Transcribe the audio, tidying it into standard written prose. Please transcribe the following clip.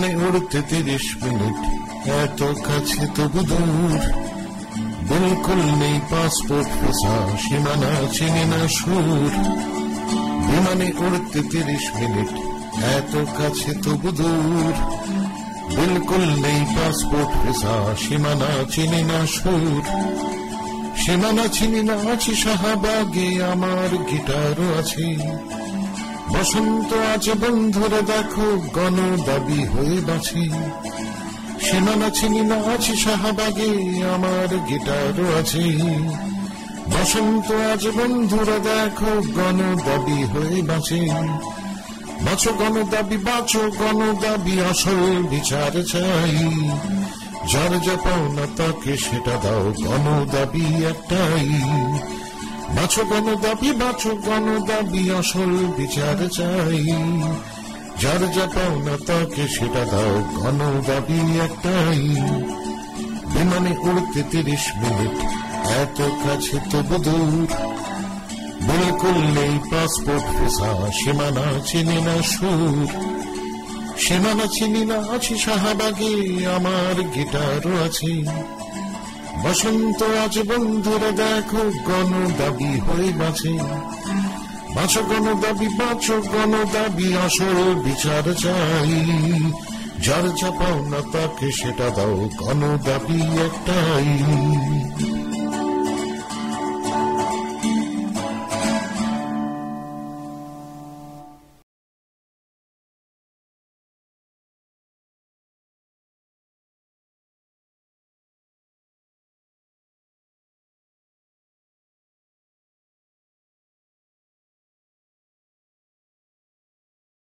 বিমানে উড়তে 30 মিনিট, এত কাছে তবু দূর। বিলকুল নেই পাসপোর্ট ভিসা, সীমানা চিনি না সুর। বিমানে উড়তে 30 মিনিট, এত কাছে তবু দূর। বিলকুল নেই পাসপোর্ট ভিসা, সীমানা চিনি না সুর। সীমানা চিনি না, আছি শাহবাগে, আমার গিটারও আছে। বসন্ত আছে বন্ধুরে দেখো, গণ দাবি হয়ে বাঁচি। সীমানা চিনি না, আছি শাহবাগে, আমার গিটারও আছে। বসন্ত আজ বন্ধুরা দেখো, গণ দাবি হয়ে বাঁচে। বাঁচো গণ দাবি, বাঁচো গণ দাবি, আসল বিচার চাই। যার যা পাওনা তাকে সেটা দাও, গণ দাবি একটাই। বাঁচো গণ দাবি, বাঁচো গণ দাবি, আসল বিচার চাই। যার যা পাওনা তাকে সেটা দাও, গণ দাবি একটাই। বিমানে উড়তে 30 মিনিট, এত কাছে তবু দূর। বিলকুল নেই পাসপোর্ট ভিসা, সীমানা চিনি না সুর। সীমানা চিনি না, আছি শাহবাগে, আমার গিটারও আছে। বসন্ত আজ বন্ধুরা দেখো, গণ দাবি হয়ে বাঁচে। বাঁচো গণ দাবি, বাঁচো গণ দাবি, আসল বিচার চাই। যার যা পাওনা তাকে সেটা দাও, গণ দাবি একটাই।